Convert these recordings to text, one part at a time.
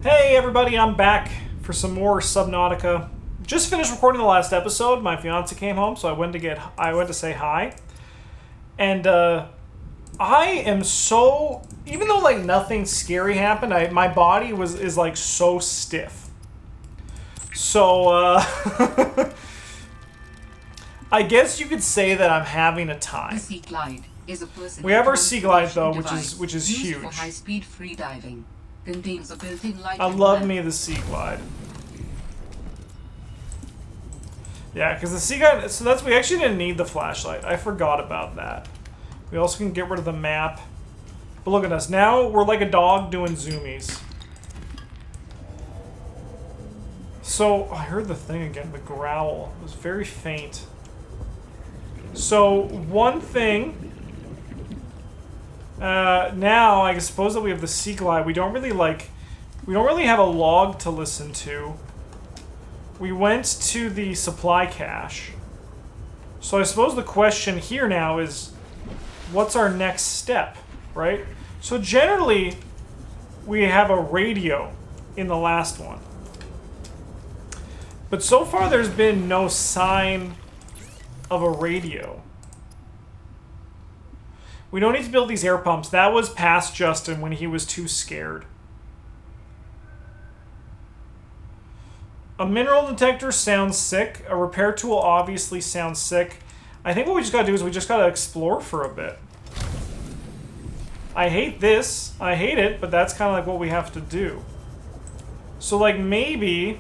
Hey everybody, I'm back for some more Subnautica. Just finished recording the last episode. My fiance came home, so I went to say hi. And I am so, even though like nothing scary happened, my body is like so stiff. So I guess you could say that I'm having a time. The Sea Glide is a person. We have our Sea Glide though, which is used huge. For high-speed free diving. Contains a built-in light. I love me the Sea Glide. Yeah, because the Sea Glide, so we actually didn't need the flashlight. I forgot about that. We also can get rid of the map. But look at us. Now we're like a dog doing zoomies. So, I heard the thing again, the growl. It was very faint. So, one thing... now, I suppose that we have the Sea Glide. We don't really have a log to listen to. We went to the supply cache. So I suppose the question here now is, what's our next step, right? So generally, we have a radio in the last one. But so far there's been no sign of a radio. We don't need to build these air pumps. That was past Justin when he was too scared. A mineral detector sounds sick. A repair tool obviously sounds sick. I think what we just gotta do is we just gotta explore for a bit. I hate this. I hate it, but that's kind of like what we have to do. So like maybe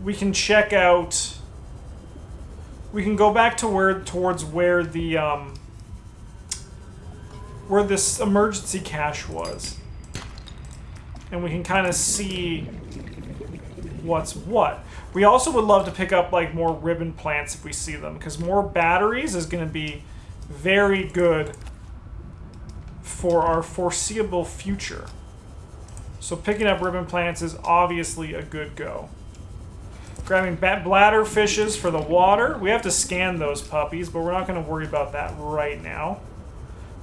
we can check out... We can go back to towards where the where this emergency cache was, and we can kind of see what's what. We also would love to pick up like more ribbon plants if we see them, because more batteries is going to be very good for our foreseeable future. So picking up ribbon plants is obviously a good go. Grabbing bladder fishes for the water. We have to scan those puppies, but we're not going to worry about that right now.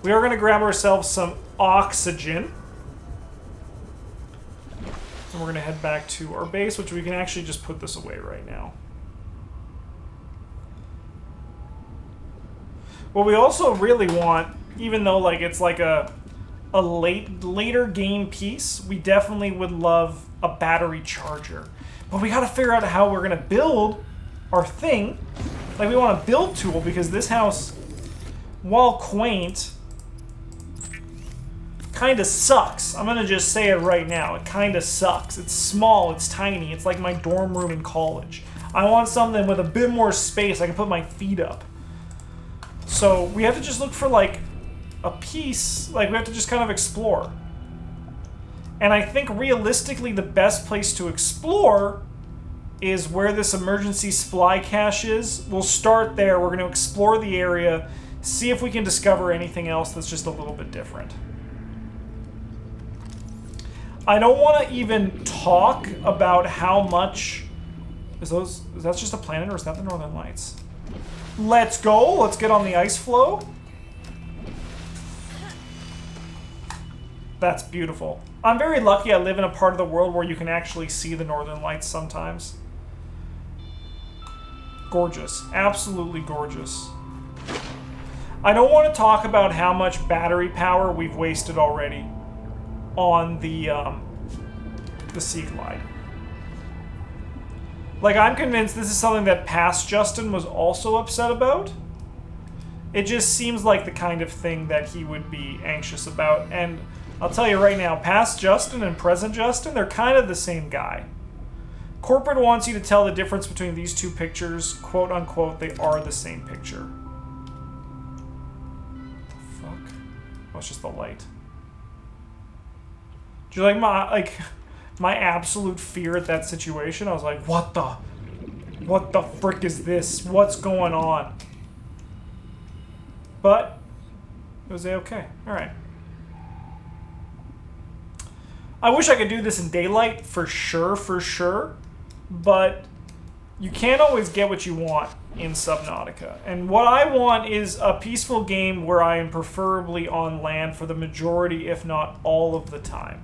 We are going to grab ourselves some oxygen. And we're going to head back to our base, which we can actually just put this away right now. What we also really want, even though like it's like a later game piece, we definitely would love a battery charger. But we gotta figure out how we're gonna build our thing. Like, we want a build tool, because this house, while quaint, kinda sucks. I'm gonna just say it right now. It kinda sucks. It's small, it's tiny, it's like my dorm room in college. I want something with a bit more space I can put my feet up. So we have to just look for like a piece, like we have to just kind of explore. And I think realistically the best place to explore is where this emergency supply cache is. We'll start there. We're going to explore the area, see if we can discover anything else that's just a little bit different. I don't want to even talk about how much... Is that just a planet, or is that the Northern Lights? Let's go. Let's get on the ice floe. That's beautiful. I'm very lucky I live in a part of the world where you can actually see the Northern Lights sometimes. Gorgeous. Absolutely gorgeous. I don't want to talk about how much battery power we've wasted already on the Sea Glide. Like, I'm convinced this is something that past Justin was also upset about. It just seems like the kind of thing that he would be anxious about, and I'll tell you right now, past Justin and present Justin, they're kind of the same guy. Corporate wants you to tell the difference between these two pictures. Quote unquote, they are the same picture. What the fuck? Oh, it's just the light. Do you like my absolute fear at that situation? I was like, what the frick is this? What's going on? But it was okay. Alright. I wish I could do this in daylight, for sure, but you can't always get what you want in Subnautica. And what I want is a peaceful game where I am preferably on land for the majority, if not all of the time.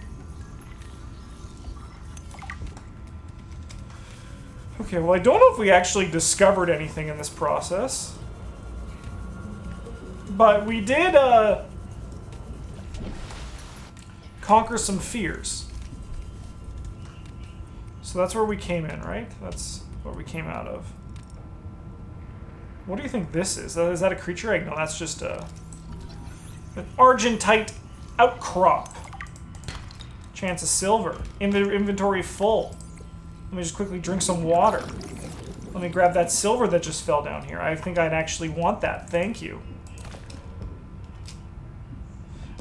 Okay, well, I don't know if we actually discovered anything in this process. But we did, conquer some fears. So that's where we came in, right? That's where we came out of. What do you think this is? Is that a creature egg? No, that's just an argentite outcrop. Chance of silver. Inventory full. Let me just quickly drink some water. Let me grab that silver that just fell down here. I think I'd actually want that. Thank you.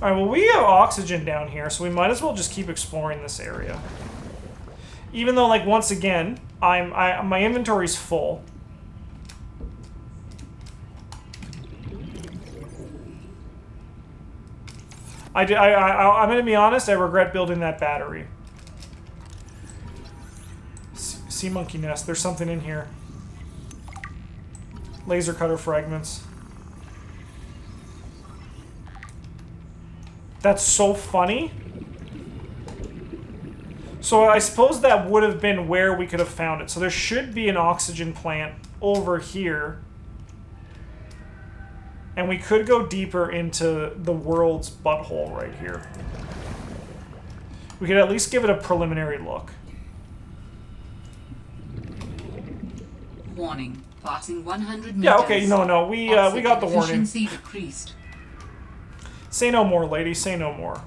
Alright, well, we have oxygen down here, so we might as well just keep exploring this area. Even though, like, once again, my inventory's full. I'm gonna be honest, I regret building that battery. Sea monkey nest, there's something in here. Laser cutter fragments. That's so funny. So I suppose that would have been where we could have found it. So there should be an oxygen plant over here. And we could go deeper into the world's butthole right here. We could at least give it a preliminary look. Warning. Passing 100 meters. Yeah, okay, no, we got the warning. Efficiency decreased. Say no more, lady. Say no more.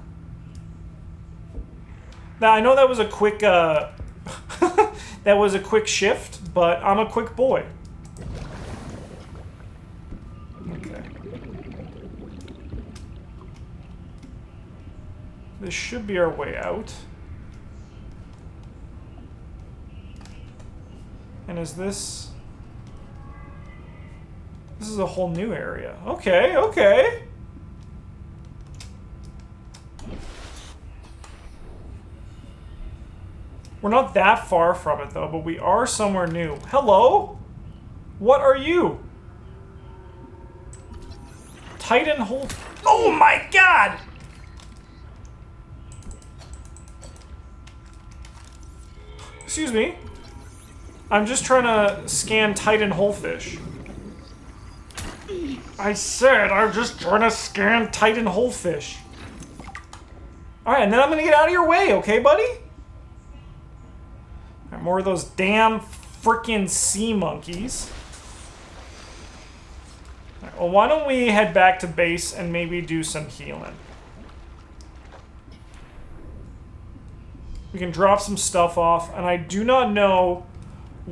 Now, I know that was a quick, that was a quick shift, but I'm a quick boy. Okay. This should be our way out. And is this... This is a whole new area. Okay, okay. We're not that far from it, though, but we are somewhere new. Hello? What are you? Titan hold... Oh my god! Excuse me. I'm just trying to scan Titan Holefish. I said I'm just trying to scan Titan Holefish. Alright, and then I'm gonna get out of your way, okay, buddy? Alright, more of those damn frickin' sea monkeys. Alright, well, why don't we head back to base and maybe do some healing? We can drop some stuff off, and I do not know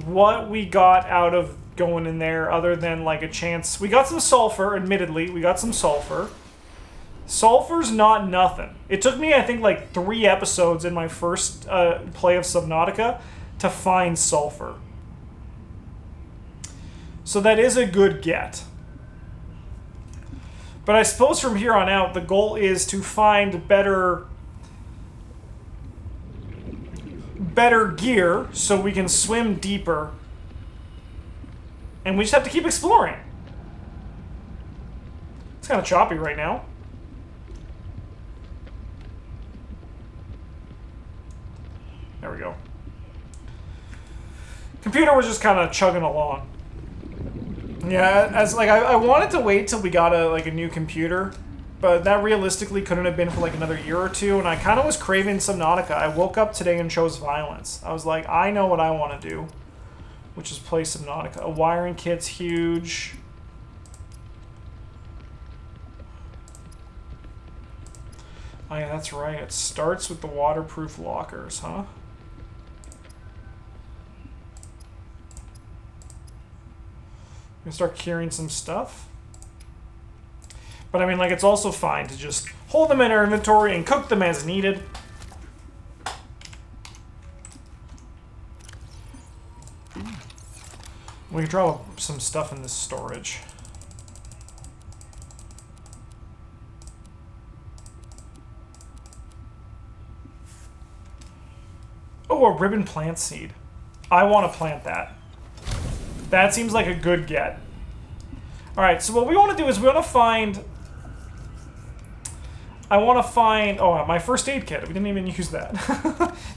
what we got out of going in there other than like a chance. We got some sulfur, admittedly. We got some sulfur. Sulfur's not nothing. It took me, I think, like 3 episodes in my first play of Subnautica to find sulfur. So that is a good get. But I suppose from here on out, the goal is to find better gear so we can swim deeper. And we just have to keep exploring. It's kind of choppy right now. There we go. Computer was just kind of chugging along. Yeah, as like I wanted to wait till we got a new computer, but that realistically couldn't have been for like another year or two, and I kind of was craving Subnautica. I woke up today and chose violence. I was like, I know what I want to do, which is play Subnautica. A wiring kit's huge. Oh yeah, that's right. It starts with the waterproof lockers, huh? I'm gonna start carrying some stuff. But I mean, like, it's also fine to just hold them in our inventory and cook them as needed. We can drop some stuff in this storage. Oh, a ribbon plant seed. I want to plant that. That seems like a good get. Alright, so what we want to do is we want to find... I want to find... Oh, my first aid kit. We didn't even use that.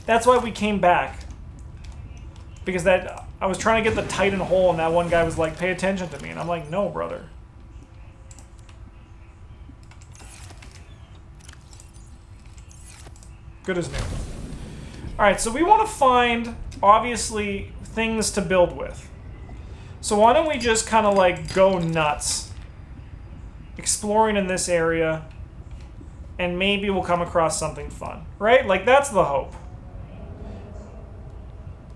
That's why we came back. Because that... I was trying to get the Titan hole, and that one guy was like, pay attention to me. And I'm like, no, brother. Good as new. Alright, so we want to find, obviously, things to build with. So why don't we just kind of like go nuts, exploring in this area, and maybe we'll come across something fun, right? Like, that's the hope.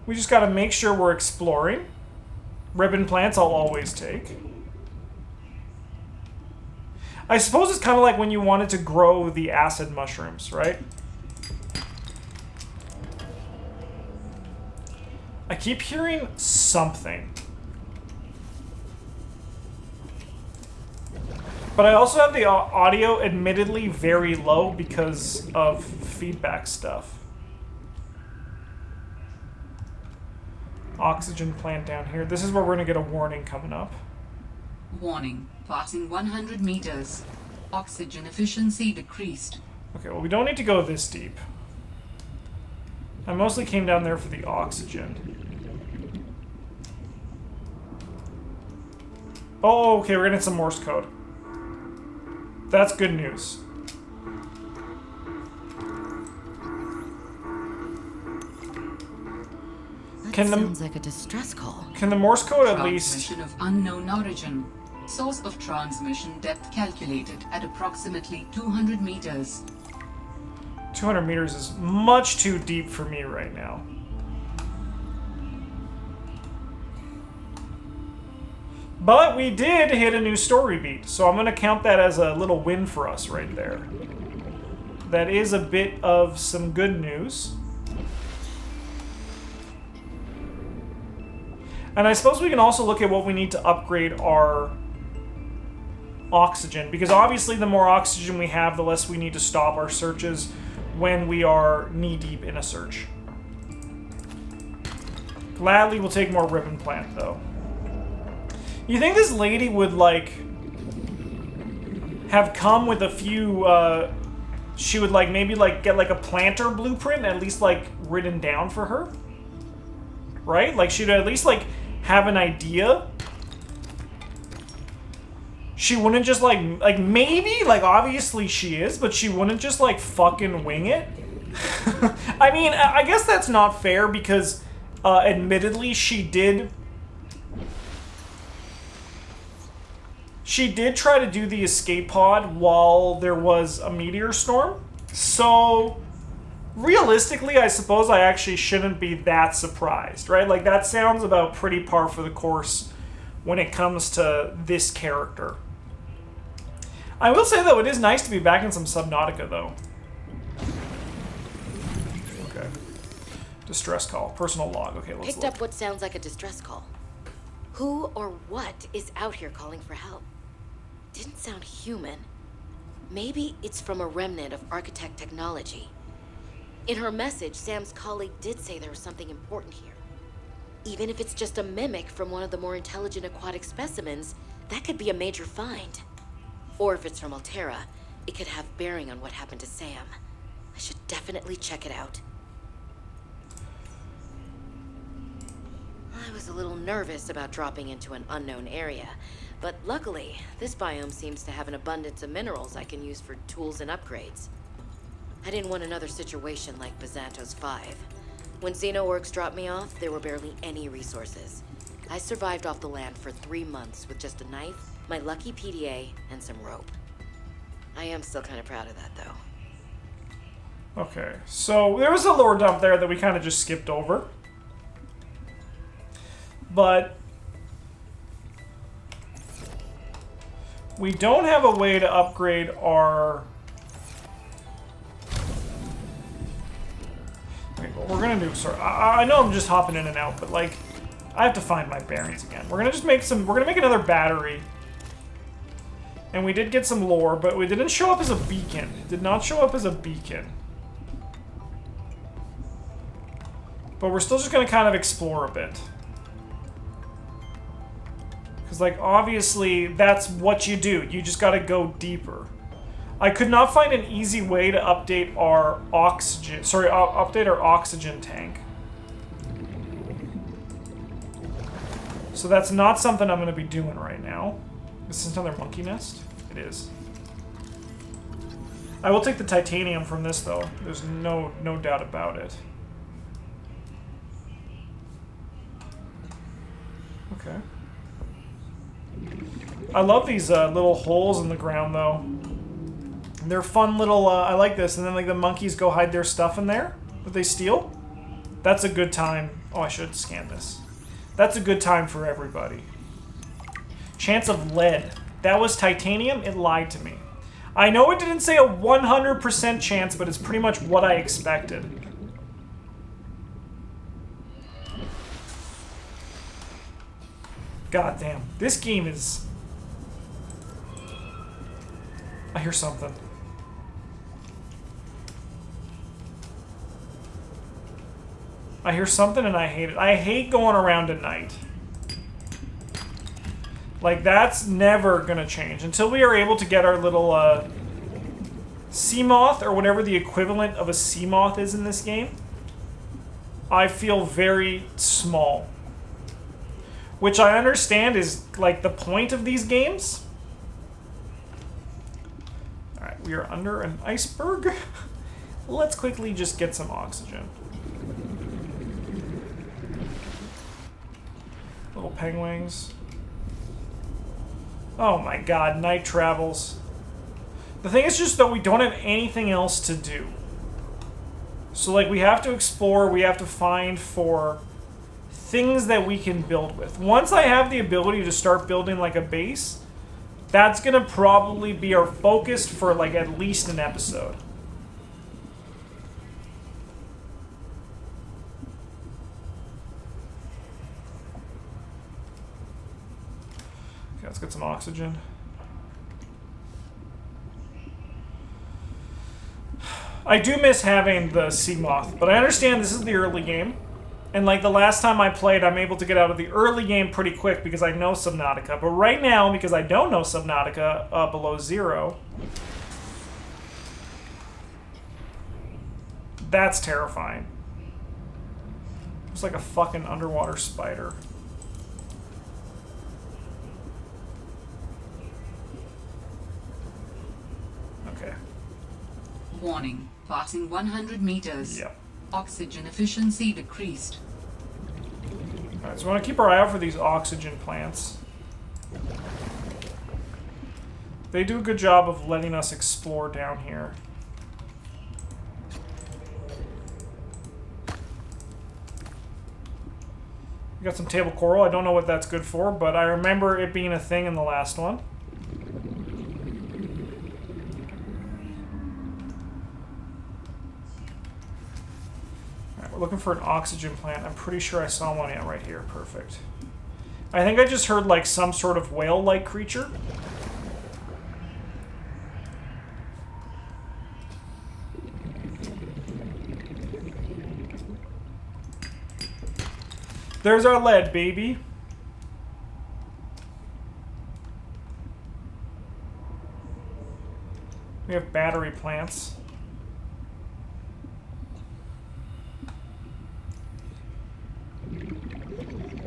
We just got to make sure we're exploring. Ribbon plants I'll always take. I suppose it's kind of like when you wanted to grow the acid mushrooms, right? I keep hearing something. But I also have the audio admittedly very low because of feedback stuff. Oxygen plant down here. This is where we're going to get a warning coming up. Warning. Passing 100 meters. Oxygen efficiency decreased. Okay, well, we don't need to go this deep. I mostly came down there for the oxygen. Oh, okay, we're getting some Morse code. That's good news. Sounds like a distress call. Can the Morse code at least... Transmission of unknown origin. Source of transmission depth calculated at approximately 200 meters. 200 meters is much too deep for me right now. But we did hit a new story beat, so I'm going to count that as a little win for us right there. That is a bit of some good news. And I suppose we can also look at what we need to upgrade our oxygen, because obviously the more oxygen we have, the less we need to stop our searches when we are knee-deep in a search. Gladly we'll take more ribbon plant, though. You think this lady would, like, have come with a few, she would, like, maybe, like, get, like, a planter blueprint, at least, like, written down for her? Right? Like, she'd at least, like, have an idea. She wouldn't just, like, maybe, like, obviously she is, but she wouldn't just, like, fucking wing it. I mean, I guess that's not fair because, admittedly, she did try to do the escape pod while there was a meteor storm. So, realistically, I suppose I actually shouldn't be that surprised, right? Like, that sounds about pretty par for the course when it comes to this character. I will say, though, it is nice to be back in some Subnautica, though. Okay. Distress call. Personal log. Okay, let's Picked look. up what sounds like a distress call. Who or what is out here calling for help? Didn't sound human. Maybe it's from a remnant of architect technology. In her message, Sam's colleague did say there was something important here. Even if it's just a mimic from one of the more intelligent aquatic specimens, that could be a major find. Or if it's from Altera, it could have bearing on what happened to Sam. I should definitely check it out. I was a little nervous about dropping into an unknown area, but luckily, this biome seems to have an abundance of minerals I can use for tools and upgrades. I didn't want another situation like Bizanto's 5. When Xenoworks dropped me off, there were barely any resources. I survived off the land for 3 months with just a knife, my lucky PDA, and some rope. I am still kind of proud of that, though. Okay, so there was a lore dump there that we kind of just skipped over. But we don't have a way to upgrade our... Okay, what we're gonna do, sorry, I know I'm just hopping in and out, but like, I have to find my bearings again. We're gonna just make we're gonna make another battery. And we did get some lore, but we didn't show up as a beacon. It did not show up as a beacon. But we're still just gonna kind of explore a bit. Because, like, obviously, that's what you do. You just gotta go deeper. I could not find an easy way to update our oxygen... Sorry, update our oxygen tank. So that's not something I'm going to be doing right now. Is this another monkey nest? It is. I will take the titanium from this, though. There's no doubt about it. Okay. I love these little holes in the ground, though. They're fun little... I like this. And then like the monkeys go hide their stuff in there that they steal. That's a good time. Oh, I should scan this. That's a good time for everybody. Chance of lead. That was titanium? It lied to me. I know it didn't say a 100% chance, but it's pretty much what I expected. God damn. This game is... I hear something. I hear something and I hate it. I hate going around at night. Like, that's never gonna change. Until we are able to get our little, sea moth, or whatever the equivalent of a sea moth is in this game, I feel very small. Which I understand is, like, the point of these games. Alright, we are under an iceberg. Let's quickly just get some oxygen. Little penguins. Oh my god, night travels. The thing is just that we don't have anything else to do. So, like, we have to explore, we have to find for things that we can build with. Once I have the ability to start building, like, a base, that's gonna probably be our focus for, like, at least an episode. Okay, let's get some oxygen. I do miss having the sea moth, but I understand this is the early game. And like the last time I played, I'm able to get out of the early game pretty quick because I know Subnautica. But right now, because I don't know Subnautica below 0, that's terrifying. It's like a fucking underwater spider. Okay. Warning. Passing 100 meters. Yep. Oxygen efficiency decreased. Alright, so we want to keep our eye out for these oxygen plants. They do a good job of letting us explore down here. We got some table coral. I don't know what that's good for, but I remember it being a thing in the last one. Looking for an oxygen plant. I'm pretty sure I saw one right here. Perfect. I think I just heard like some sort of whale-like creature. There's our lead, baby. We have battery plants.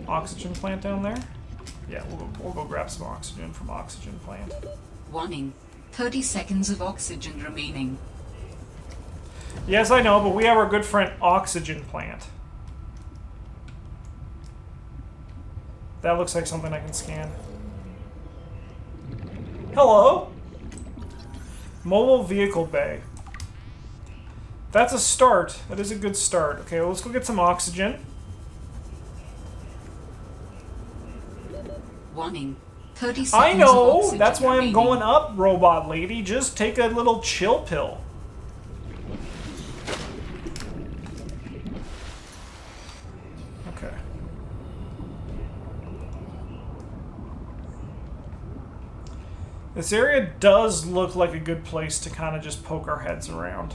Oxygen plant down there? Yeah, we'll go grab some oxygen from oxygen plant. Warning. 30 seconds of oxygen remaining. Yes, I know, but we have our good friend oxygen plant. That looks like something I can scan. Hello? Mobile vehicle bay. That's a start. That is a good start. Okay, well, let's go get some oxygen. Warning. 30 seconds I of know! oxygen That's why I'm remaining. going up, robot lady. Just take a little chill pill. Okay. This area does look like a good place to kind of just poke our heads around.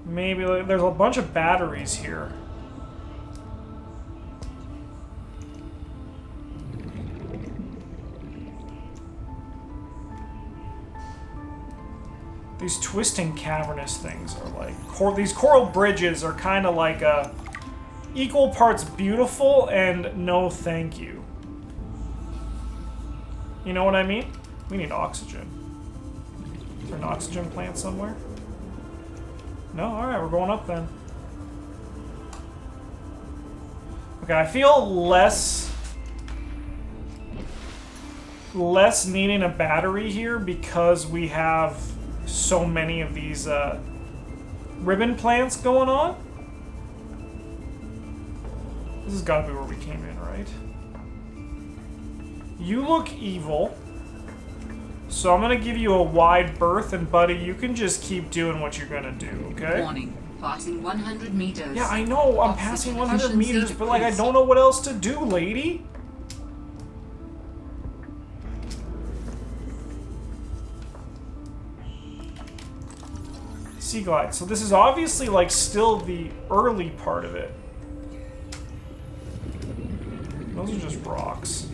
Maybe there's a bunch of batteries here. These twisting cavernous things are like... these coral bridges are kind of like a equal parts beautiful and no thank you. You know what I mean? We need oxygen. Is there an oxygen plant somewhere? No? Alright, we're going up then. Okay, I feel less needing a battery here because we have so many of these ribbon plants going on. This has got to be where we came in, right? You look evil. So I'm going to give you a wide berth, and buddy, you can just keep doing what you're going to do, okay? Warning. Passing 100 meters. Yeah, I know. I'm passing 100 meters, but like I don't know what else to do, lady. Sea glide. So this is obviously like still the early part of it. Those are just rocks.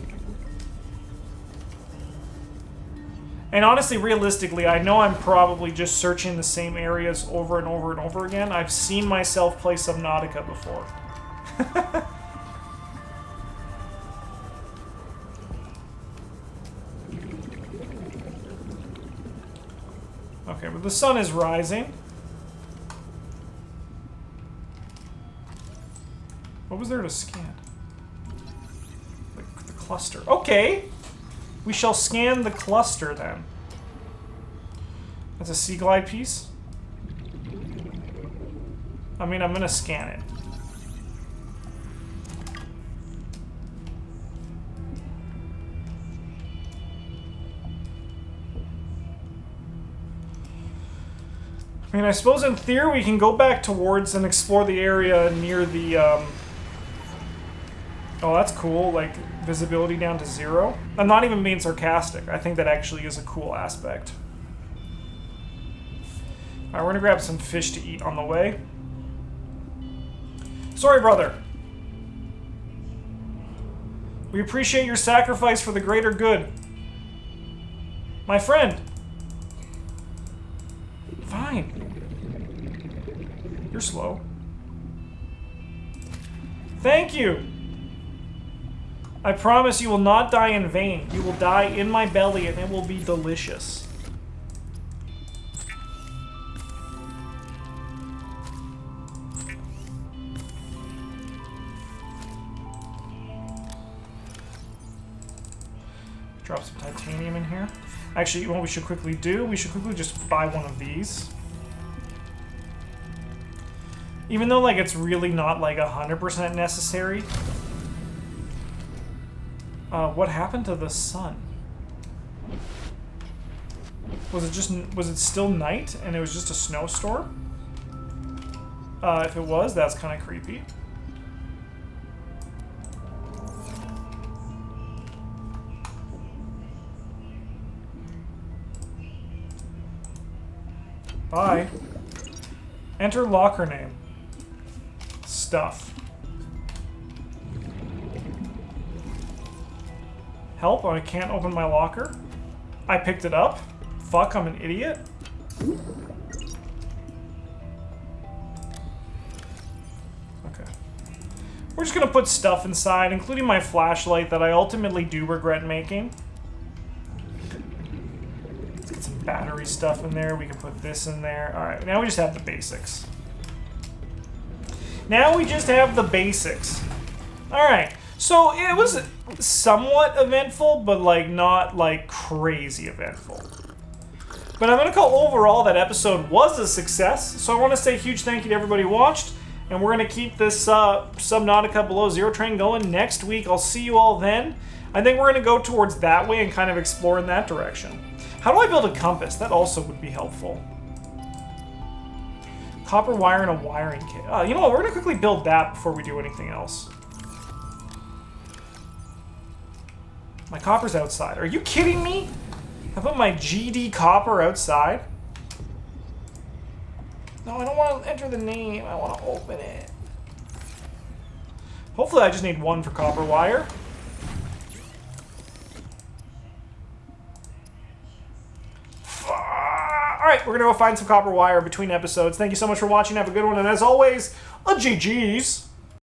And honestly, realistically, I know I'm probably just searching the same areas over and over and over again. I've seen myself play Subnautica before. Okay, but the sun is rising. What was there to scan? The cluster. Okay! We shall scan the cluster then. That's a sea glide piece. I mean, I'm gonna scan it. I mean, I suppose in theory we can go back towards and explore the area near the, Oh, that's cool, like, visibility down to 0. I'm not even being sarcastic. I think that actually is a cool aspect. Alright, we're gonna grab some fish to eat on the way. Sorry, brother. We appreciate your sacrifice for the greater good. My friend. Fine. You're slow. Thank you. I promise you will not die in vain. You will die in my belly and it will be delicious. Drop some titanium in here. Actually, what we should quickly do, we should quickly just buy one of these. Even though, like, it's really not, like, 100% necessary. What happened to the sun? Was it still night and it was just a snowstorm? If it was, that's kind of creepy. Bye. Enter locker name. Stuff. Help, I can't open my locker. I picked it up. Fuck, I'm an idiot. Okay. We're just gonna put stuff inside, including my flashlight that I ultimately do regret making. Let's get some battery stuff in there. We can put this in there. Alright, now we just have the basics. Now we just have the basics. Alright. So it was somewhat eventful, but like not like crazy eventful. But I'm gonna call overall that episode was a success. So I want to say a huge thank you to everybody who watched, and we're gonna keep this Subnautica Below Zero train going next week. I'll see you all then. I think we're gonna go towards that way and kind of explore in that direction. How do I build a compass? That also would be helpful. Copper wire and a wiring kit. You know what? We're gonna quickly build that before we do anything else. My copper's outside. Are you kidding me? I put my GD copper outside? No, I don't want to enter the name. I want to open it. Hopefully I just need one for copper wire. Alright, we're going to go find some copper wire between episodes. Thank you so much for watching. Have a good one. And as always, a GG's.